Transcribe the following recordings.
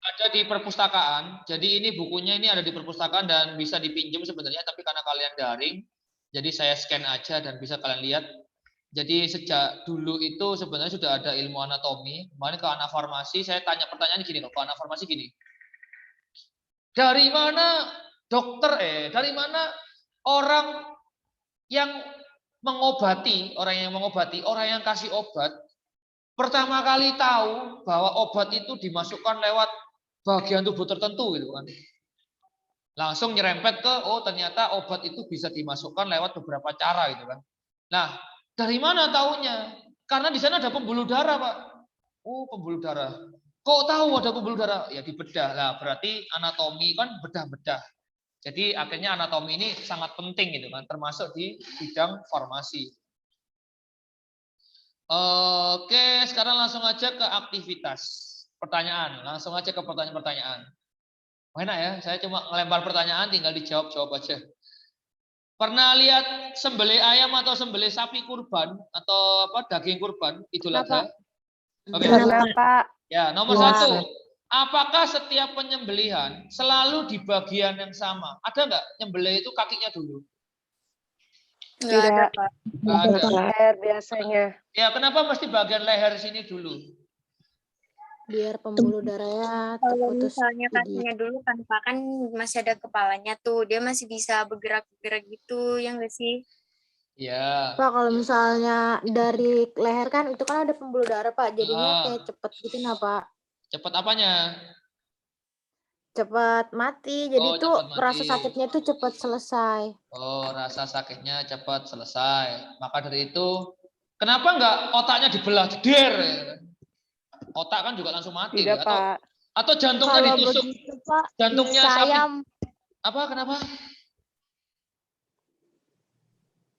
ada di perpustakaan. Jadi ini bukunya ini ada di perpustakaan dan bisa dipinjam sebenarnya, tapi karena kalian daring, jadi saya scan aja dan bisa kalian lihat. Jadi sejak dulu itu sebenarnya sudah ada ilmu anatomi. Kemarin ke anak farmasi saya tanya pertanyaan gini loh, ke anak farmasi gini. Dari mana dari mana orang yang mengobati, orang yang kasih obat pertama kali tahu bahwa obat itu dimasukkan lewat bagian tubuh tertentu gitu kan. Langsung nyerempet ke ternyata obat itu bisa dimasukkan lewat beberapa cara gitu kan. Nah, dari mana taunya? Karena di sana ada pembuluh darah, Pak. Oh, pembuluh darah. Kok tahu ada pembuluh darah? Ya dibedah. Lah, berarti anatomi kan bedah-bedah. Jadi akhirnya anatomi ini sangat penting gitu kan, termasuk di bidang farmasi. Oke, sekarang langsung aja ke aktivitas. Pertanyaan, langsung aja ke pertanyaan-pertanyaan. Enak ya, saya cuma ngelempar pertanyaan tinggal dijawab-jawab aja. Pernah lihat sembelih ayam atau sembelih sapi kurban atau daging kurban Idul Adha? Oke. Pak. Ya, nomor satu. Apakah setiap penyembelihan selalu di bagian yang sama? Ada nggak nyembelih itu kakinya dulu? Nggak ada, Pak. Nggak ada. Leher biasanya. Ya, kenapa mesti bagian leher sini dulu? Biar pembuluh darahnya Kalau terputus. misalnya kakinya dulu kan Pak, kan masih ada kepalanya tuh, dia masih bisa bergerak-gerak gitu, ya nggak sih? Ya. Pak, kalau misalnya dari leher kan itu kan ada pembuluh darah Pak, jadinya kayak cepet gitu nah Pak. Cepet apanya? Cepat mati, jadi tuh cepet mati. rasa sakitnya tuh cepat selesai. Oh, rasa sakitnya cepat selesai. Maka dari itu, kenapa nggak otaknya dibelah jeder? Otak kan juga langsung mati. Tidak, Pak. Atau jantungnya Kalau ditusuk. begitu, Pak, Jantungnya bisa sapi. ayam. Apa? Kenapa?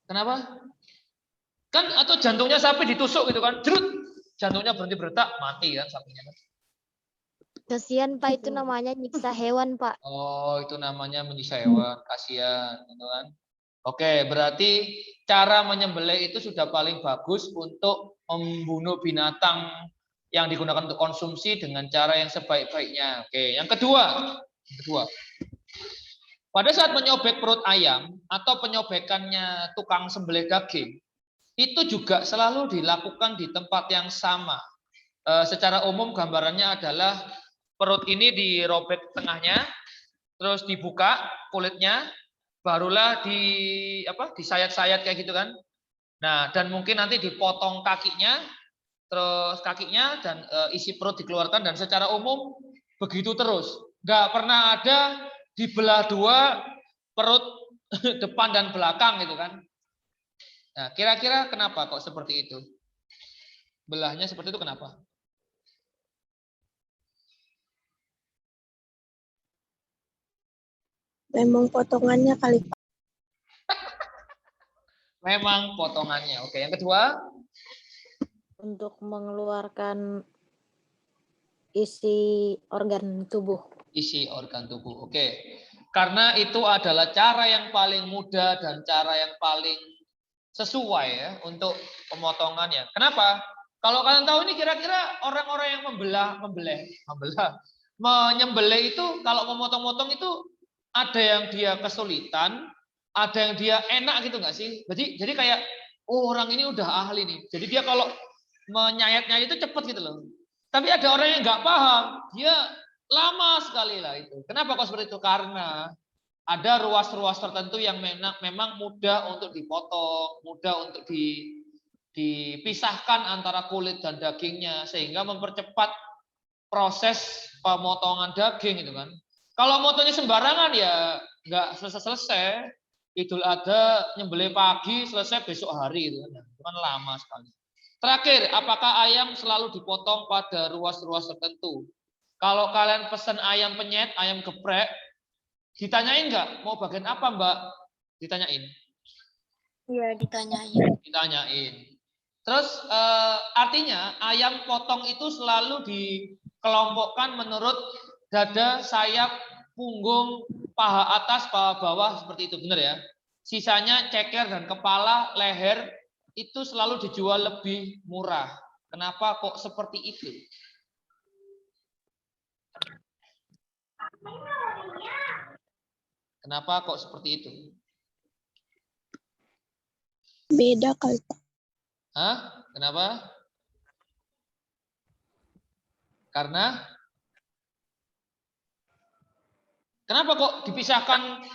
Kenapa? Kan atau jantungnya sapi ditusuk gitu kan. Jerut. Jantungnya berhenti berdetak, mati kan sapinya kan. Kasihan Pak, itu namanya nyiksa hewan Pak. Oh, itu namanya menyiksa hewan, kasihan, gitu kan. Oke, berarti cara menyembelih itu sudah paling bagus untuk membunuh binatang yang digunakan untuk konsumsi dengan cara yang sebaik-baiknya. Oke, yang kedua. Pada saat menyobek perut ayam atau penyobekannya tukang sembelih daging, itu juga selalu dilakukan di tempat yang sama. Secara umum gambarannya adalah perut ini dirobek tengahnya, terus dibuka kulitnya, barulah disayat-sayat kayak gitu kan. Nah, dan mungkin nanti dipotong kakinya, terus kakinya dan isi perut dikeluarkan, dan secara umum begitu terus. Nggak pernah ada dibelah dua perut depan dan belakang gitu kan. Nah, kira-kira kenapa kok seperti itu? Belahnya seperti itu kenapa? Memang potongannya kali Pak. Memang potongannya. Oke, yang kedua? Untuk mengeluarkan isi organ tubuh. Isi organ tubuh. Oke. Karena itu adalah cara yang paling mudah dan cara yang paling sesuai ya untuk pemotongannya. Kenapa? Kalau kalian tahu ini kira-kira orang-orang yang menyembelih itu kalau memotong-motong itu ada yang dia kesulitan, ada yang dia enak gitu nggak sih? Jadi kayak orang ini udah ahli nih. Jadi dia kalau menyayat-nyayat itu cepat gitu loh. Tapi ada orang yang nggak paham, dia lama sekali lah itu. Kenapa kok seperti itu? Karena ada ruas-ruas tertentu yang memang mudah untuk dipotong, mudah untuk dipisahkan antara kulit dan dagingnya, sehingga mempercepat proses pemotongan daging itu kan. Kalau motongnya sembarangan ya nggak selesai-selesai. Idul Adha nyembelih pagi selesai besok hari itu kan lama sekali. Terakhir, apakah ayam selalu dipotong pada ruas-ruas tertentu? Kalau kalian pesan ayam penyet, ayam geprek, ditanyain nggak mau bagian apa Mbak? Ditanyain. Iya, ditanyain. Ditanyain. Terus artinya ayam potong itu selalu dikelompokkan menurut dada, sayap, punggung, paha atas, paha bawah seperti itu, benar ya? Sisanya ceker dan kepala, leher itu selalu dijual lebih murah. Kenapa kok seperti itu? Kenapa kok seperti itu? Beda kali Pak. Hah? Kenapa? Karena kenapa kok dipisahkan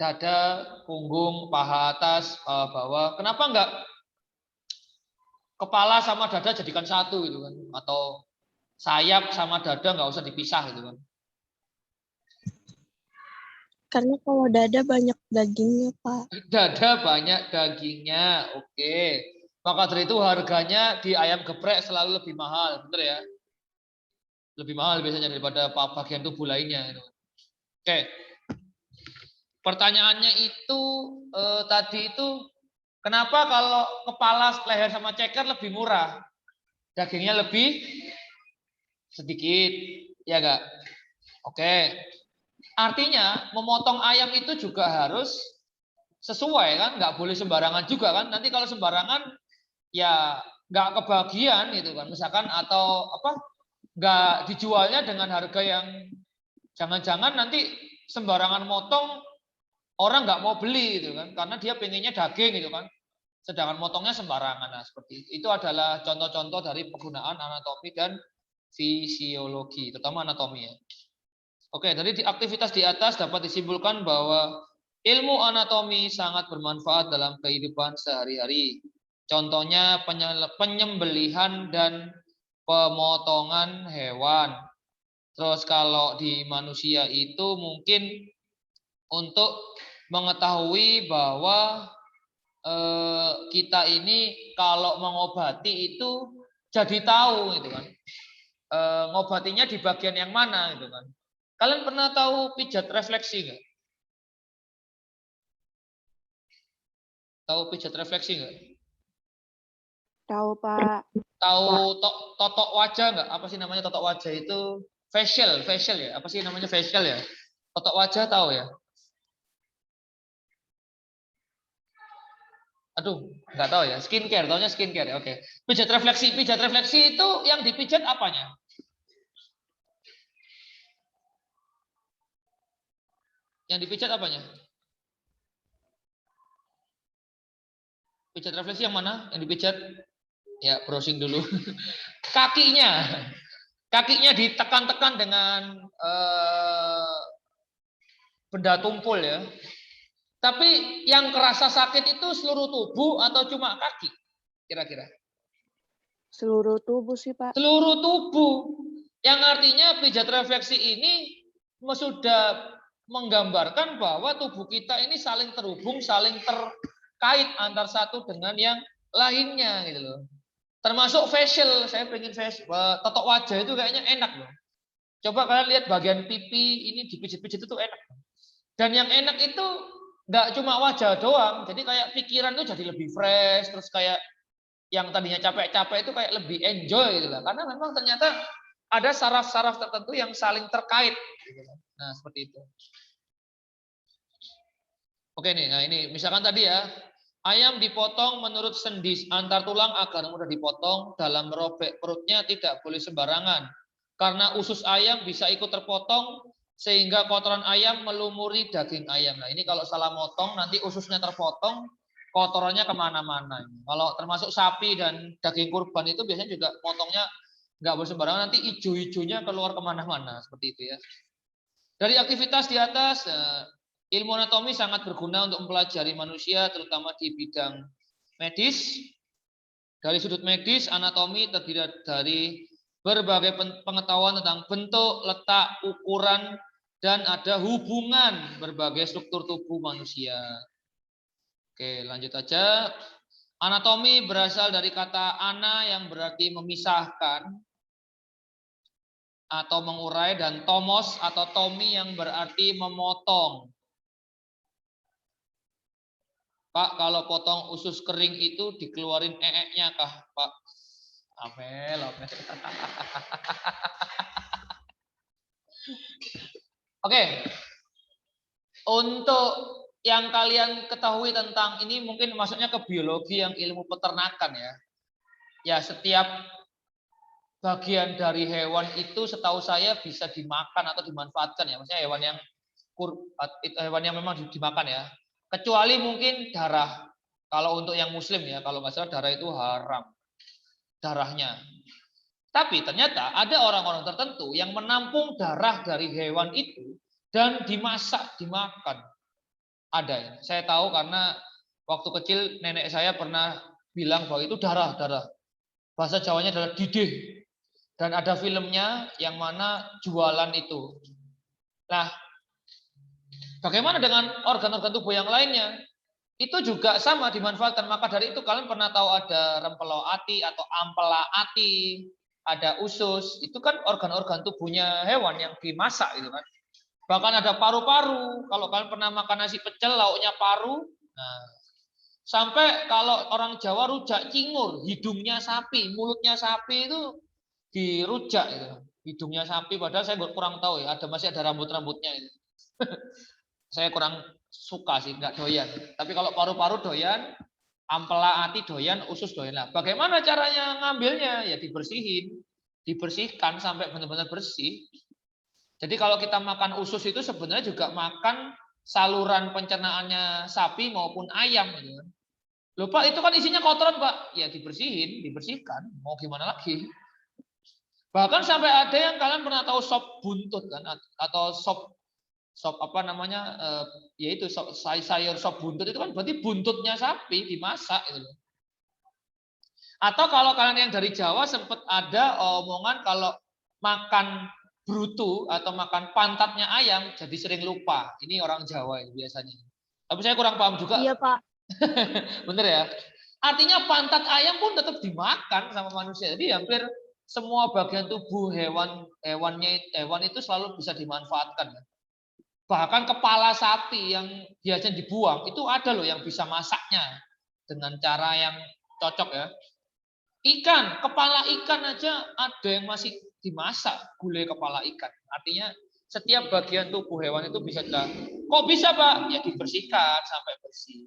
dada, punggung, paha atas, paha bawah? Kenapa enggak kepala sama dada jadikan satu gitu kan? Atau sayap sama dada nggak usah dipisah gitu kan? Karena kalau dada banyak dagingnya Pak. Dada banyak dagingnya, oke. Maka dari itu harganya di ayam geprek selalu lebih mahal, bener ya? Lebih mahal biasanya daripada bagian tubuh lainnya. Gitu. Oke. Pertanyaannya itu tadi itu kenapa kalau kepala, leher sama ceker lebih murah? Dagingnya lebih sedikit, ya enggak? Oke. Artinya memotong ayam itu juga harus sesuai kan, nggak boleh sembarangan juga kan. Nanti kalau sembarangan ya nggak kebagian gitu kan. Misalkan atau apa nggak dijualnya dengan harga yang jangan-jangan nanti sembarangan motong orang nggak mau beli gitu kan, karena dia pengennya daging gitu kan. Sedangkan motongnya sembarangan. Nah, seperti itu adalah contoh-contoh dari penggunaan anatomi dan fisiologi, terutama anatomi ya. Oke, dari aktivitas di atas dapat disimpulkan bahwa ilmu anatomi sangat bermanfaat dalam kehidupan sehari-hari. Contohnya penyembelihan dan pemotongan hewan. Terus kalau di manusia itu mungkin untuk mengetahui bahwa kita ini kalau mengobati itu jadi tahu gitu kan. Ngobatinya di bagian yang mana gitu kan. Kalian pernah tahu pijat refleksi nggak? Tahu pijat refleksi nggak? Tahu Pak. Tahu totok wajah nggak? Apa sih namanya totok wajah itu? Facial ya. Apa sih namanya facial ya? Totok wajah tahu ya? Aduh, nggak tahu ya. Skincare, taunya skincare ya. Oke. Pijat refleksi itu yang dipijat apanya? Yang dipijat apanya? Pijat refleksi yang mana? Yang dipijat? Ya, browsing dulu. Kakinya. Kakinya ditekan-tekan dengan benda tumpul ya. Tapi yang kerasa sakit itu seluruh tubuh atau cuma kaki? Kira-kira. Seluruh tubuh sih Pak. Seluruh tubuh. Yang artinya pijat refleksi ini sudah menggambarkan bahwa tubuh kita ini saling terhubung, saling terkait antar satu dengan yang lainnya gitu loh. Termasuk facial, saya pengen totok wajah itu kayaknya enak loh. Coba kalian lihat bagian pipi ini dipijit-pijit itu enak. Dan yang enak itu nggak cuma wajah doang, jadi kayak pikiran tuh jadi lebih fresh, terus kayak yang tadinya capek-capek itu kayak lebih enjoy gitu lah. Karena memang ternyata ada saraf-saraf tertentu yang saling terkait. Nah, seperti itu. Oke nih, nah ini misalkan tadi ya, ayam dipotong menurut sendi antar tulang agar mudah dipotong, dalam merobek perutnya tidak boleh sembarangan. Karena usus ayam bisa ikut terpotong, sehingga kotoran ayam melumuri daging ayam. Nah ini kalau salah motong, nanti ususnya terpotong, kotorannya kemana-mana. Kalau termasuk sapi dan daging kurban itu biasanya juga potongnya nggak boleh sembarangan, nanti ijo-ijonya keluar kemana-mana, seperti itu ya. Dari aktivitas di atas, ilmu anatomi sangat berguna untuk mempelajari manusia, terutama di bidang medis. Dari sudut medis, anatomi terdiri dari berbagai pengetahuan tentang bentuk, letak, ukuran, dan ada hubungan berbagai struktur tubuh manusia. Oke, lanjut aja. Anatomi berasal dari kata ana yang berarti memisahkan atau mengurai, dan tomos atau tomi yang berarti memotong. Pak, kalau potong usus kering itu dikeluarin ee-nya kah, Pak? Amel. Oke. Untuk yang kalian ketahui tentang ini mungkin masuknya ke biologi yang ilmu peternakan ya. Ya, setiap bagian dari hewan itu setahu saya bisa dimakan atau dimanfaatkan ya. Maksudnya hewan yang memang dimakan ya. Kecuali mungkin darah. Kalau untuk yang muslim ya, kalau nggak salah darah itu haram. Darahnya. Tapi ternyata ada orang-orang tertentu yang menampung darah dari hewan itu dan dimasak, dimakan. Ada ya. Saya tahu karena waktu kecil nenek saya pernah bilang bahwa itu darah. Bahasa Jawanya adalah didih. Dan ada filmnya yang mana jualan itu. Nah, bagaimana dengan organ-organ tubuh yang lainnya? Itu juga sama dimanfaatkan. Maka dari itu kalian pernah tahu ada rempelo ati atau ampela ati, ada usus. Itu kan organ-organ tubuhnya hewan yang dimasak gitu kan. Bahkan ada paru-paru. Kalau kalian pernah makan nasi pecel, lauknya paru. Nah, sampai kalau orang Jawa rujak cingur, hidungnya sapi, mulutnya sapi itu dirujak itu. Hidungnya sapi, padahal saya kurang tahu ya, masih ada rambut-rambutnya itu. Saya kurang suka sih, nggak doyan. Tapi kalau paru-paru doyan, ampela ati doyan, usus doyan. Nah, bagaimana caranya ngambilnya? Ya dibersihkan sampai benar-benar bersih. Jadi kalau kita makan usus itu sebenarnya juga makan saluran pencernaannya sapi maupun ayam. Gitu. Loh Pak, itu kan isinya kotoran Pak. Ya dibersihkan. Mau gimana lagi? Bahkan sampai ada yang kalian pernah tahu sop buntut kan? Atau sop apa namanya, yaitu sayur sop buntut itu kan berarti buntutnya sapi dimasak gitu. Atau kalau kalian yang dari Jawa sempat ada omongan kalau makan brutu atau makan pantatnya ayam jadi sering lupa. Ini orang Jawa ya, biasanya. Tapi saya kurang paham juga. Iya, Pak. Bener ya. Artinya pantat ayam pun tetap dimakan sama manusia. Jadi hampir semua bagian tubuh hewan itu selalu bisa dimanfaatkan. Bahkan kepala sapi yang biasanya dibuang itu ada loh yang bisa masaknya dengan cara yang cocok ya. Ikan, kepala ikan aja ada yang masih dimasak, gulai kepala ikan. Artinya setiap bagian tubuh hewan itu bisa kok bisa Pak? Ya dibersihkan sampai bersih.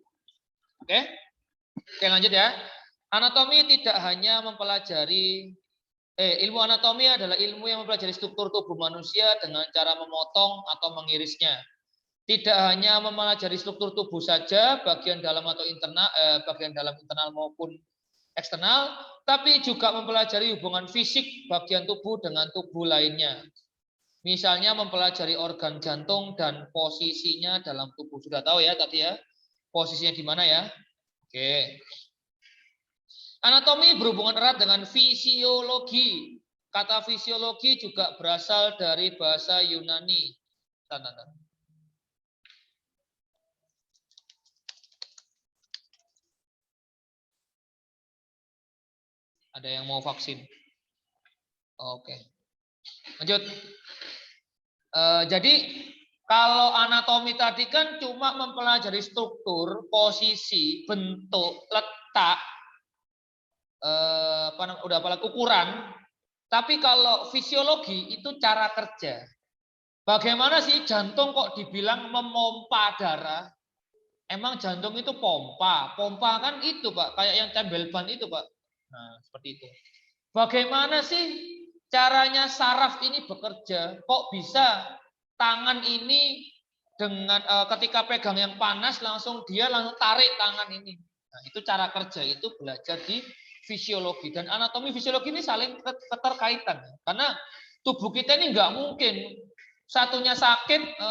Oke? Oke lanjut ya. Anatomi tidak hanya mempelajari ilmu anatomi adalah ilmu yang mempelajari struktur tubuh manusia dengan cara memotong atau mengirisnya. Tidak hanya mempelajari struktur tubuh saja, bagian dalam atau internal, bagian dalam internal maupun eksternal, tapi juga mempelajari hubungan fisik bagian tubuh dengan tubuh lainnya. Misalnya mempelajari organ jantung dan posisinya dalam tubuh. Sudah tahu ya tadi ya, posisinya di mana ya? Oke. Anatomi berhubungan erat dengan fisiologi. Kata fisiologi juga berasal dari bahasa Yunani. Ada yang mau vaksin? Oke. Lanjut. Jadi kalau anatomi tadi kan cuma mempelajari struktur, posisi, bentuk, letak, ukuran. Tapi kalau fisiologi itu cara kerja. Bagaimana sih jantung kok dibilang memompa darah? Emang jantung itu pompa? Pompa kan itu Pak, kayak yang tempel ban itu Pak. Nah seperti itu. Bagaimana sih caranya saraf ini bekerja? Kok bisa tangan ini dengan ketika pegang yang panas langsung tarik tangan ini. Nah, itu cara kerja itu belajar di fisiologi dan anatomi fisiologi ini saling keterkaitan karena tubuh kita ini nggak mungkin satunya sakit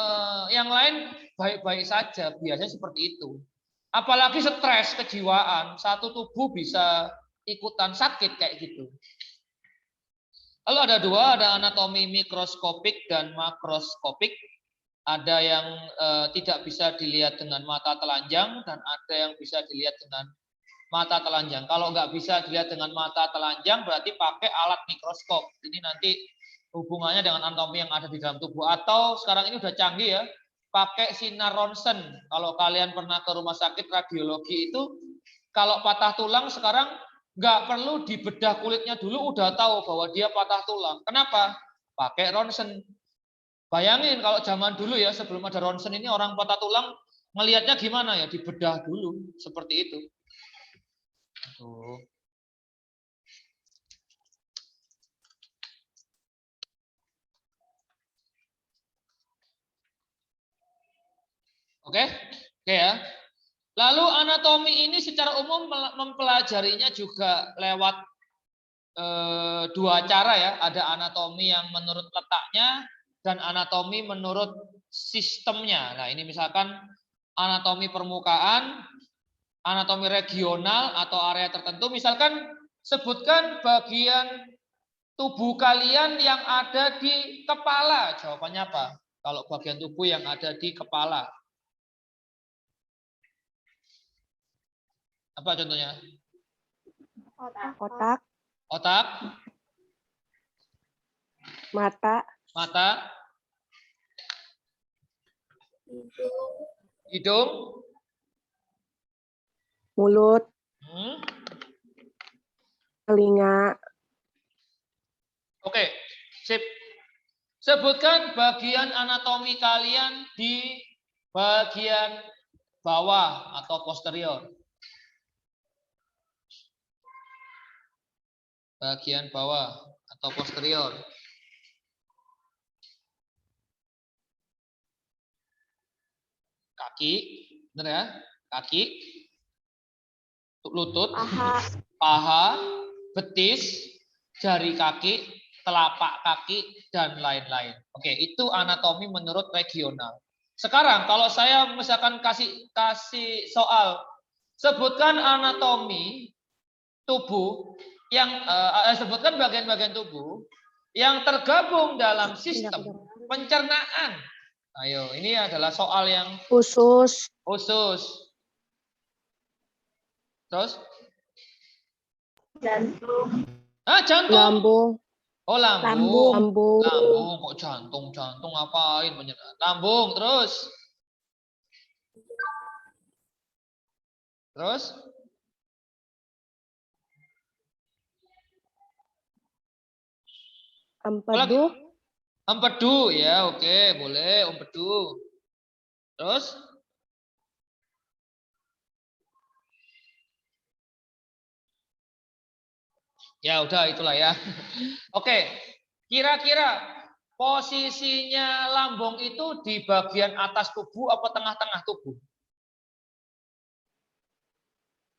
yang lain baik-baik saja, biasanya seperti itu. Apalagi stres, kejiwaan, satu tubuh bisa ikutan sakit kayak gitu. Lalu ada dua, ada anatomi mikroskopik dan makroskopik. Ada yang tidak bisa dilihat dengan mata telanjang dan ada yang bisa dilihat dengan mata telanjang. Kalau nggak bisa dilihat dengan mata telanjang berarti pakai alat mikroskop. Ini nanti hubungannya dengan anatomi yang ada di dalam tubuh. Atau sekarang ini udah canggih ya, pakai sinar ronsen. Kalau kalian pernah ke rumah sakit radiologi itu, kalau patah tulang sekarang nggak perlu dibedah kulitnya dulu, udah tahu bahwa dia patah tulang. Kenapa? Pakai ronsen. Bayangin kalau zaman dulu ya, sebelum ada ronsen ini orang patah tulang ngelihatnya gimana ya, dibedah dulu seperti itu. Tuh. Oke? Oke ya. Lalu anatomi ini secara umum mempelajarinya juga lewat dua cara ya. Ada anatomi yang menurut letaknya dan anatomi menurut sistemnya. Nah, ini misalkan anatomi permukaan, anatomi regional atau area tertentu. Misalkan sebutkan bagian tubuh kalian yang ada di kepala. Jawabannya apa? Kalau bagian tubuh yang ada di kepala. Apa contohnya? Otak, Otak, mata, mata, hidung, mulut, hmm. telinga, Oke, sip. Sebutkan bagian anatomi kalian di bagian bawah atau posterior. Bagian bawah atau posterior. Kaki, benar ya? Kaki, lutut, paha, betis, jari kaki, telapak kaki, dan lain-lain. Oke, itu anatomi menurut regional. Sekarang kalau saya misalkan kasih soal, sebutkan anatomi tubuh yang sebutkan bagian-bagian tubuh yang tergabung dalam sistem pencernaan. Ayo, ini adalah soal yang usus, khusus. Terus? Jantung. Jantung. lambung, Oh, lambung. lambung, Lambung kok jantung? Jantung ngapain? Lambung, terus. Terus? empedu, Empedu ya, oke, boleh empedu. Terus? Ya udah itulah ya. Oke, kira-kira posisinya lambung itu di bagian atas tubuh apa tengah-tengah tubuh?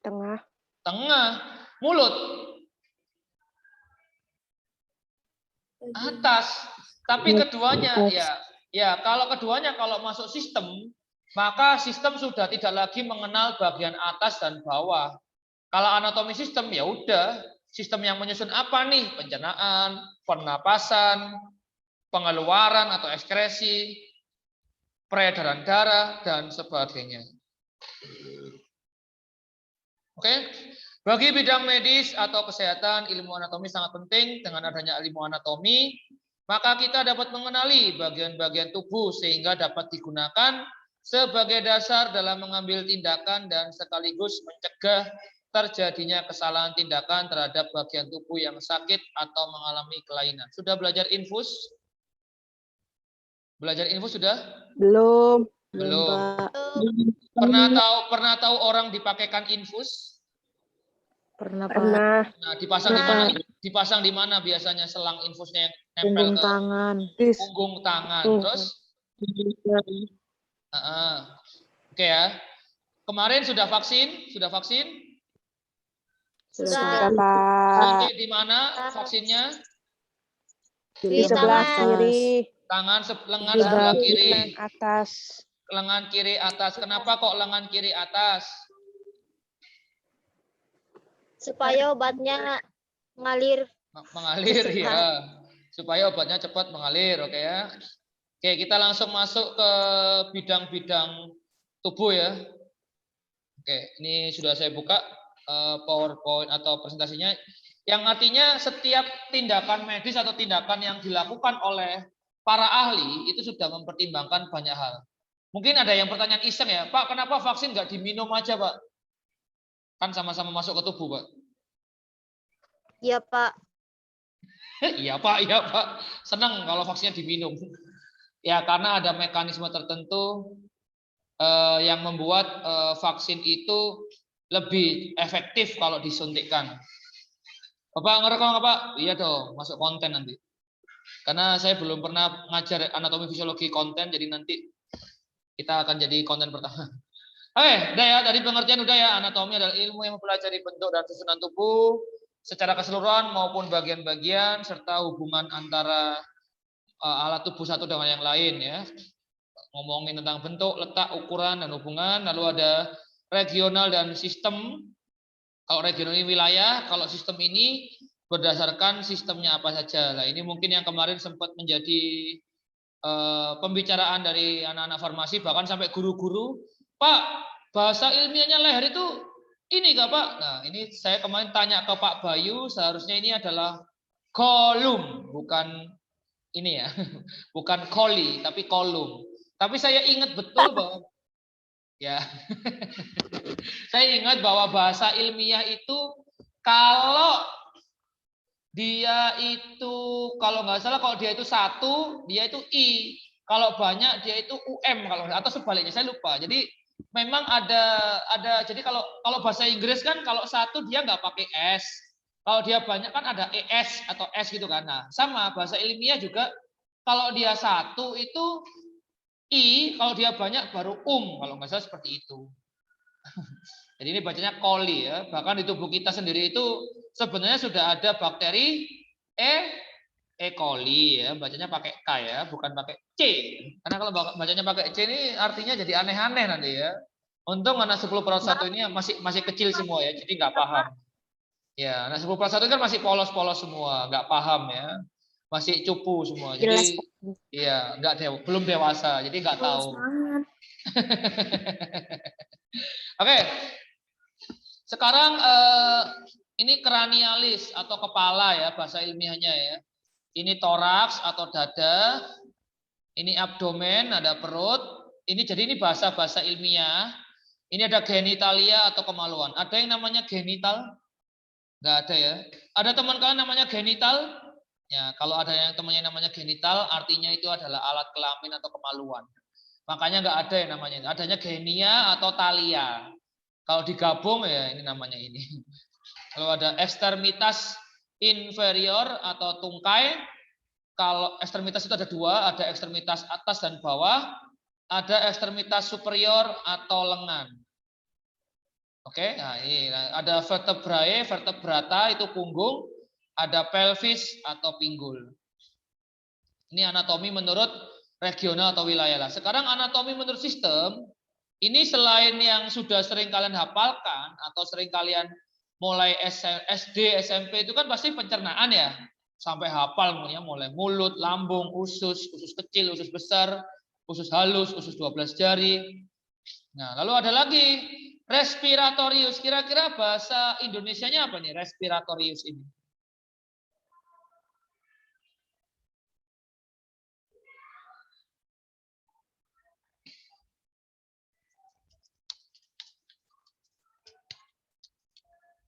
tengah, Tengah. Mulut? Atas. Tapi keduanya ya kalau keduanya kalau masuk sistem, maka sistem sudah tidak lagi mengenal bagian atas dan bawah. Kalau anatomi sistem ya udah, sistem yang menyusun apa nih? Pencernaan, pernapasan, pengeluaran atau ekskresi, peredaran darah dan sebagainya. Oke. Bagi bidang medis atau kesehatan, ilmu anatomi sangat penting. Dengan adanya ilmu anatomi, maka kita dapat mengenali bagian-bagian tubuh sehingga dapat digunakan sebagai dasar dalam mengambil tindakan dan sekaligus mencegah terjadinya kesalahan tindakan terhadap bagian tubuh yang sakit atau mengalami kelainan. Sudah belajar infus? Belajar infus sudah? belum, Belum. Pak. Pernah tahu orang dipakaikan infus? Pernah, Pak. pernah, Nah, dipasang di mana? Dipasang di mana biasanya selang infusnya yang nempel Punggung ke tangan. punggung tangan. Terus? Oke ya. Kemarin sudah vaksin? Sudah vaksin? sudah Sudah. Pak, Suntik di mana vaksinnya? di sebelah kiri, Lengan sebelah kiri. atas, Lengan kiri atas. Kenapa kok lengan kiri atas? Supaya obatnya ngalir. Mengalir ya. Supaya obatnya cepat mengalir, oke ya. Oke, kita langsung masuk ke bidang-bidang tubuh ya. Oke, ini sudah saya buka PowerPoint atau presentasinya. Yang artinya setiap tindakan medis atau tindakan yang dilakukan oleh para ahli itu sudah mempertimbangkan banyak hal. Mungkin ada yang pertanyaan iseng ya, Pak, kenapa vaksin nggak diminum aja, Pak? Kan sama-sama masuk ke tubuh, Pak. Iya, Pak. Iya, Pak, iya, Pak. Senang kalau vaksinnya diminum. Ya, karena ada mekanisme tertentu yang membuat vaksin itu lebih efektif kalau disuntikkan. Bapak ngerekam Pak? Iya dong, masuk konten nanti. Karena saya belum pernah ngajar anatomi fisiologi konten, jadi nanti Kita akan jadi konten pertama. Oke, udah ya. Tadi pengertian udah ya. Anatomi adalah ilmu yang mempelajari bentuk dan susunan tubuh secara keseluruhan maupun bagian-bagian serta hubungan antara alat tubuh satu dengan yang lain ya. Ngomongin tentang bentuk, letak, ukuran, dan hubungan. Lalu ada regional dan sistem. Kalau regional ini wilayah, kalau sistem ini berdasarkan sistemnya apa saja. Nah, ini mungkin yang kemarin sempat menjadi pembicaraan dari anak-anak farmasi, bahkan sampai guru-guru, Pak, bahasa ilmiahnya leher itu ini nggak Pak? Nah, ini saya kemarin tanya ke Pak Bayu, seharusnya ini adalah kolum, bukan ini ya, bukan koli, tapi kolum. Tapi saya ingat betul bahwa ya, saya ingat bahwa bahasa ilmiah itu kalau dia itu kalau nggak salah kalau dia itu satu, dia itu I. Kalau banyak dia itu UM kalau atau sebaliknya saya lupa. Jadi memang ada jadi kalau bahasa Inggris kan kalau satu dia nggak pakai S. Kalau dia banyak kan ada ES atau S gitu kan. Nah, sama bahasa ilmiah juga kalau dia satu itu I, kalau dia banyak baru kalau nggak salah seperti itu. Jadi ini bacanya coli ya. Bahkan di tubuh kita sendiri itu sebenarnya sudah ada bakteri E. coli ya. Bacanya pakai K ya, bukan pakai C. Karena kalau bacanya pakai C ini artinya jadi aneh-aneh nanti ya. Untung anak 10+1 ini masih kecil semua ya, jadi nggak paham. Ya, anak 10+1 kan masih polos-polos semua, nggak paham ya. Masih cupu semua. Jadi iya, belum dewasa, jadi nggak tahu. Oke. Sekarang ini kranialis atau kepala ya bahasa ilmiahnya ya. Ini toraks atau dada. Ini abdomen, ada perut. Jadi ini bahasa ilmiah. Ini ada genitalia atau kemaluan. Ada yang namanya genital? Nggak ada ya. Ada teman kalian namanya genital? Ya, kalau ada yang temannya namanya genital, artinya itu adalah alat kelamin atau kemaluan. Makanya nggak ada yang namanya. Adanya genia atau talia. Kalau digabung ya ini namanya ini. Kalau ada ekstremitas inferior atau tungkai, kalau ekstremitas itu ada dua, ada ekstremitas atas dan bawah, ada ekstremitas superior atau lengan. Oke, nah ini ada vertebrae, vertebrata itu punggung, ada pelvis atau pinggul. Ini anatomi menurut regional atau wilayah lah. Sekarang anatomi menurut sistem. Ini selain yang sudah sering kalian hafalkan atau sering kalian mulai SD, SMP itu kan pasti pencernaan ya. Sampai hafal mulai mulut, lambung, usus kecil, usus besar, usus halus, usus 12 jari. Nah, lalu ada lagi respiratorius. Kira-kira bahasa Indonesianya apa nih respiratorius ini?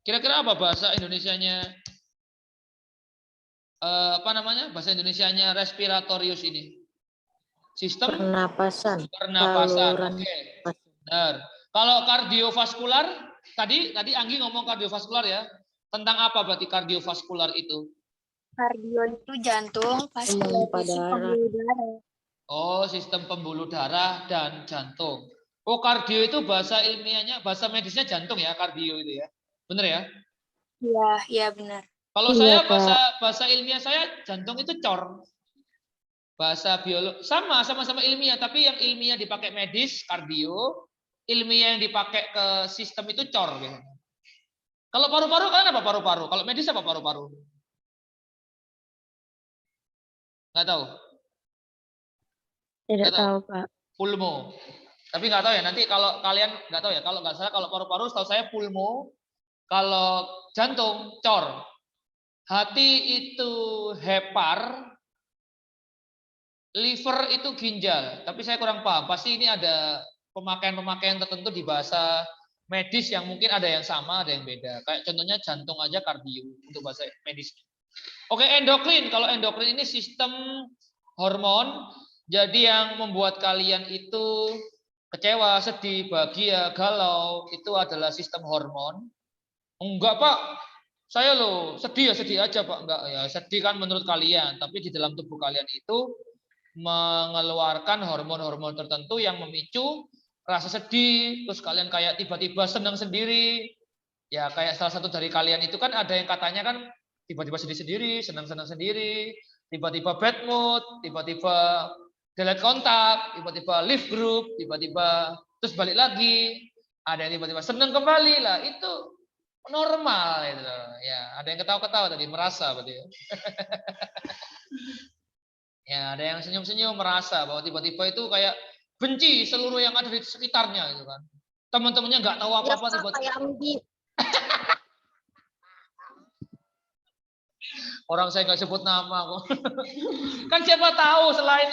Kira-kira apa bahasa Indonesianya? Apa namanya? Bahasa Indonesianya respiratorius ini. Sistem Pernapasan. Oke. Benar. Kalau kardiovaskular tadi Anggi ngomong kardiovaskular ya. Tentang apa berarti kardiovaskular itu? Kardio itu jantung, vaskular itu pembuluh darah. Oh, sistem pembuluh darah dan jantung. Oh, kardio itu bahasa ilmiahnya, bahasa medisnya jantung ya, kardio itu ya. Benar ya? Iya, iya benar. Kalau saya bahasa ilmiah saya jantung itu cor. Bahasa biolog sama-sama ilmiah, tapi yang ilmiah dipakai medis kardio, ilmiah yang dipakai ke sistem itu cor gitu. Kalau paru-paru kan apa paru-paru? Kalau medis apa paru-paru? Nggak tahu. Tidak tahu, Pak. Pulmo. Tapi nggak tahu ya, nanti kalau kalian nggak tahu ya, kalau nggak salah kalau paru-paru setahu saya pulmo, kalau jantung cor. Hati itu hepar, liver itu ginjal. Tapi saya kurang paham, pasti ini ada pemakaian-pemakaian tertentu di bahasa medis yang mungkin ada yang sama, ada yang beda. Kayak contohnya jantung aja kardio untuk bahasa medis. Oke, endokrin. Kalau endokrin ini sistem hormon. Jadi yang membuat kalian itu kecewa, sedih, bahagia, galau, itu adalah sistem hormon. Enggak, Pak. Saya loh sedih ya sedih aja, Pak. Enggak ya, sedih kan menurut kalian, tapi di dalam tubuh kalian itu mengeluarkan hormon-hormon tertentu yang memicu rasa sedih, terus kalian kayak tiba-tiba senang sendiri. Ya kayak salah satu dari kalian itu kan ada yang katanya kan tiba-tiba sedih sendiri, senang-senang sendiri, tiba-tiba bad mood, tiba-tiba delete kontak, tiba-tiba leave group, tiba-tiba terus balik lagi. Ada yang tiba-tiba senang kembali lah, itu normal itu. Ya, ada yang ketawa-ketawa tadi merasa berarti ya. Ya, ada yang senyum-senyum merasa bahwa tiba-tiba itu kayak benci seluruh yang ada di sekitarnya gitu kan. Teman-temannya nggak tahu Ya, apa-apa Kak, tiba-tiba. kayak Anggi. Orang saya nggak sebut nama kok. Kan siapa tahu selain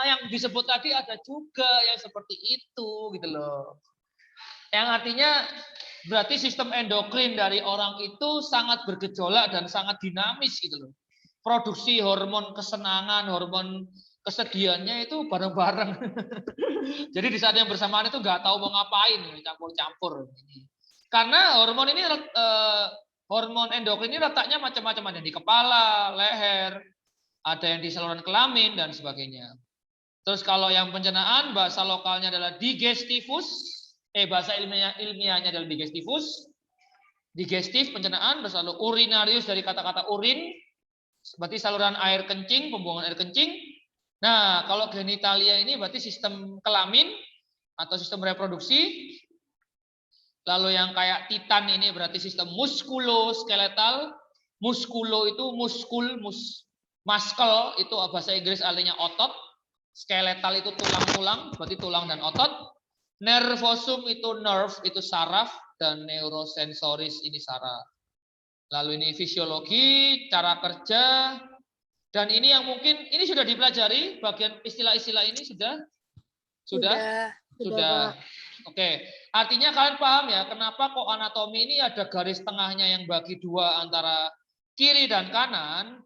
yang disebut tadi ada juga yang seperti itu gitu loh. Yang artinya berarti sistem endokrin dari orang itu sangat bergejolak dan sangat dinamis gitu loh. Produksi hormon kesenangan, hormon kesedihannya itu bareng-bareng. Jadi di saat yang bersamaan itu nggak tahu mau ngapain, campur-campur. Karena hormon ini hormon endokrin ini letaknya macam-macam, ada di kepala, leher, ada yang di saluran kelamin dan sebagainya. Terus kalau yang pencernaan bahasa lokalnya adalah digestivus, bahasa ilmiahnya adalah digestivus. Digestif pencernaan berasal urinarius dari kata-kata urin, berarti saluran air kencing, pembuangan air kencing. Nah, kalau genitalia ini berarti sistem kelamin atau sistem reproduksi. Lalu yang kayak titan ini berarti sistem muskuloskeletal. Muskulo itu muskel itu bahasa Inggris artinya otot. Skeletal itu tulang-tulang, berarti tulang dan otot. Nervosum itu nerve, itu saraf, dan neurosensoris ini saraf. Lalu ini fisiologi, cara kerja, dan ini yang mungkin ini sudah dipelajari bagian istilah-istilah ini sudah. Pak. Oke, artinya kalian paham ya kenapa kok anatomi ini ada garis tengahnya yang bagi dua antara kiri dan kanan,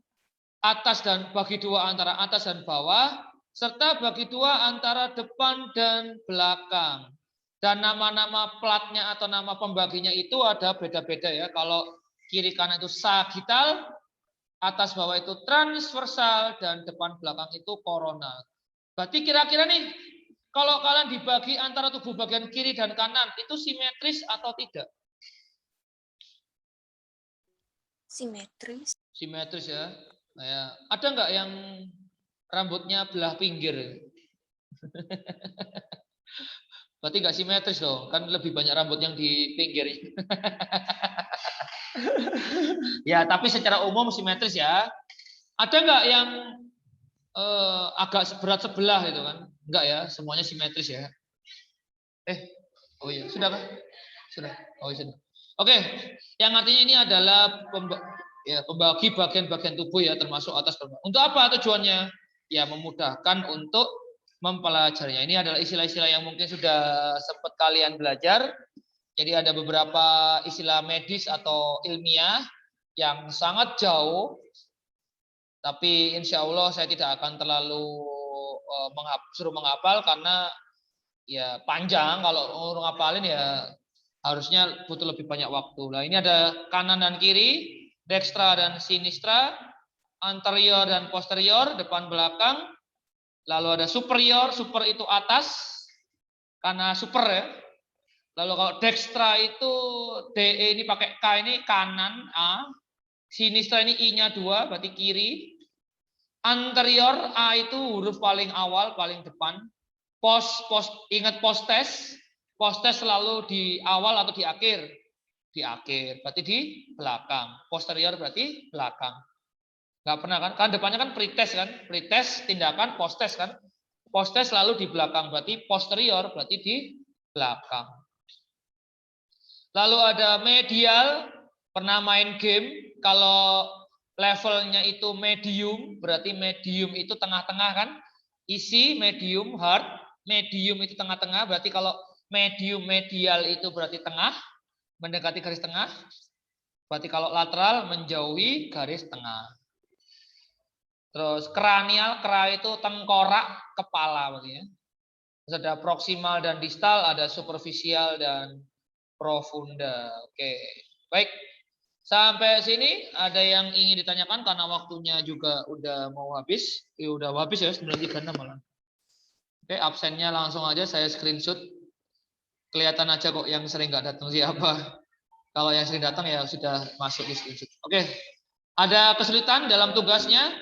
atas dan bagi dua antara atas dan bawah, serta bagi dua antara depan dan belakang. Dan nama-nama platnya atau nama pembaginya itu ada beda-beda ya. Kalau kiri kanan itu sagittal, atas bawah itu transversal, dan depan belakang itu koronal. Berarti kira-kira nih, kalau kalian dibagi antara tubuh bagian kiri dan kanan, itu simetris atau tidak? Simetris. Simetris ya. Nah, ada nggak yang rambutnya belah pinggir? Berarti nggak simetris dong, kan lebih banyak rambut yang di pinggir. Ya, tapi secara umum simetris ya. Ada nggak yang agak berat sebelah gitu kan? Enggak ya, semuanya simetris ya. Oh iya, sudah kan? Sudah. Oh iya, sudah. Oke, yang artinya ini adalah pembagi bagian-bagian tubuh ya, termasuk atas bawah. Untuk apa tujuannya? Ya, memudahkan untuk mempelajarinya. Ini adalah istilah-istilah yang mungkin sudah sempat kalian belajar. Jadi ada beberapa istilah medis atau ilmiah yang sangat jauh, tapi insya Allah saya tidak akan terlalu suruh menghafal karena ya panjang. Kalau ngapalin ya harusnya butuh lebih banyak waktu. Nah, ini ada kanan dan kiri, dextra dan sinistra, anterior dan posterior, depan belakang. Lalu ada superior, super itu atas karena super ya. Lalu kalau dextra itu DE ini pakai K ini kanan A, sinistra ini I-nya 2 berarti kiri. Anterior A itu huruf paling awal, paling depan. Ingat postes. Postes selalu di awal atau di akhir? Di akhir, berarti di belakang. Posterior berarti belakang. Enggak pernah kan? Kan depannya kan pretest kan? Pretest tindakan, postes kan? Postes selalu di belakang, berarti posterior berarti di belakang. Lalu ada medial, pernah main game, kalau levelnya itu medium, berarti medium itu tengah-tengah kan? Isi, medium, hard, medium itu tengah-tengah, berarti kalau medium medial itu berarti tengah, mendekati garis tengah. Berarti kalau lateral menjauhi garis tengah. Terus kranial, kera itu tengkorak, kepala berarti ya. Terus ada proksimal dan distal, ada superficial dan profunda. Oke, baik. Sampai sini ada yang ingin ditanyakan karena waktunya juga udah mau habis. Udah habis ya, 9.36 malah. Oke, absennya langsung aja saya screenshot. Kelihatan aja kok yang sering nggak datang siapa. Kalau yang sering datang ya sudah masuk di screenshot. Oke, ada kesulitan dalam tugasnya?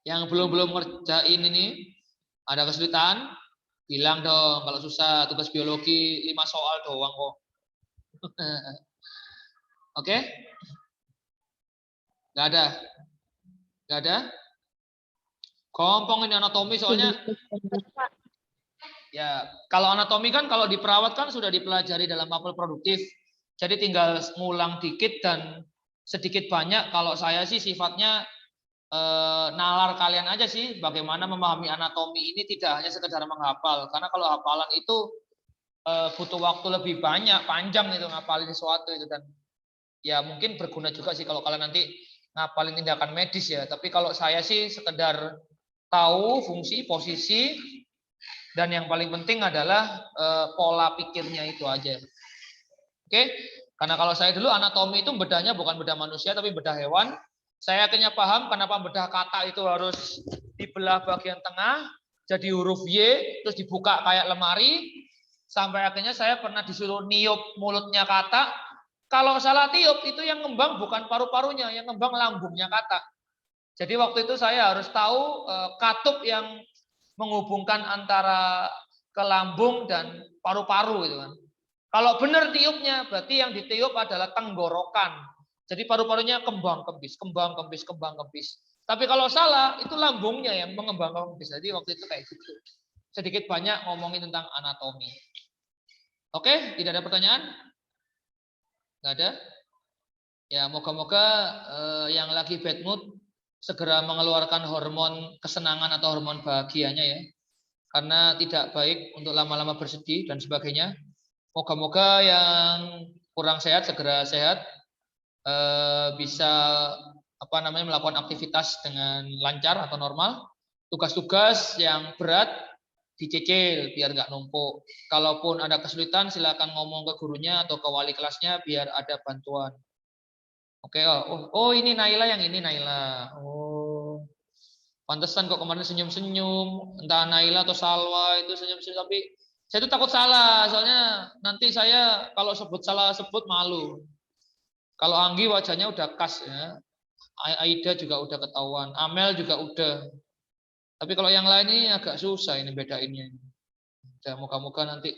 Yang belum ngerjain ini, ada kesulitan? Bilang dong, kalau susah tugas biologi 5 soal doang kok. Oke? Nggak ada? Nggak ada? Gampang ini anatomi soalnya. Ya, kalau anatomi kan kalau di perawat kan sudah dipelajari dalam mapel produktif. Jadi tinggal ngulang dikit dan sedikit banyak. Kalau saya sih sifatnya nalar kalian aja sih bagaimana memahami anatomi ini tidak hanya sekedar menghafal. Karena kalau hafalan itu butuh waktu lebih banyak, panjang itu ngapalin sesuatu itu dan ya mungkin berguna juga sih kalau kalian nanti ngapalin tindakan medis ya. Tapi kalau saya sih sekedar tahu fungsi, posisi, dan yang paling penting adalah pola pikirnya itu aja. Oke? Karena kalau saya dulu anatomi itu bedahnya bukan bedah manusia tapi bedah hewan. Saya akhirnya paham kenapa bedah kata itu harus dibelah bagian tengah jadi huruf Y terus dibuka kayak lemari sampai akhirnya saya pernah disuruh niup mulutnya kata. Kalau salah tiup itu yang ngembang bukan paru-parunya, yang ngembang lambungnya kata. Jadi waktu itu saya harus tahu katup yang menghubungkan antara ke lambung dan paru-paru gitu kan. Kalau benar tiupnya berarti yang ditiup adalah tenggorokan. Jadi paru-parunya kembang kempis, kembang kempis, kembang kempis. Tapi kalau salah itu lambungnya yang mengembang kempis. Jadi waktu itu kayak gitu. Sedikit banyak ngomongin tentang anatomi. Oke, tidak ada pertanyaan? Nggak ada? Ya moga-moga yang lagi bad mood segera mengeluarkan hormon kesenangan atau hormon bahagianya ya. Karena tidak baik untuk lama-lama bersedih dan sebagainya. Moga-moga yang kurang sehat segera sehat, bisa melakukan aktivitas dengan lancar atau normal. Tugas-tugas yang berat dicicil biar nggak numpuk. Kalaupun ada kesulitan silakan ngomong ke gurunya atau ke wali kelasnya biar ada bantuan. Oke, oh ini Naila yang ini Naila. Oh, pantesan kok kemarin senyum-senyum. Entah Naila atau Salwa itu senyum-senyum tapi saya tuh takut salah, soalnya nanti saya kalau salah sebut malu. Kalau Anggi wajahnya udah khas ya. Aida juga udah ketahuan, Amel juga udah. Tapi kalau yang lain ini agak susah ini bedainnya. Ya, moga-moga nanti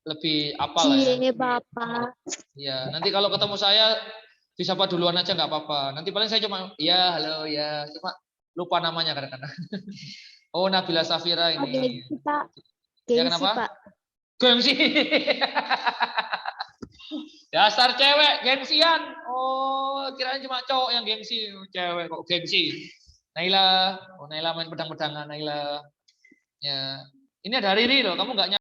lebih apal lah ya. Iya, Bapak. Ya, nanti kalau ketemu saya disapa duluan aja nggak apa-apa. Nanti paling saya cuma ya halo ya, cuma lupa namanya kadang-kadang. Oh, Nabila Safira ini. Gengsi, Pak. Ya Gengsi, kenapa? Pak. Gengsi. Dasar cewek gengsian. Oh, kirain cuma cowok yang gengsi, cewek kok gengsi. Naila, oh Naila main pedang-pedangan Naila. Ya. Ini ada Riri loh, kamu nggak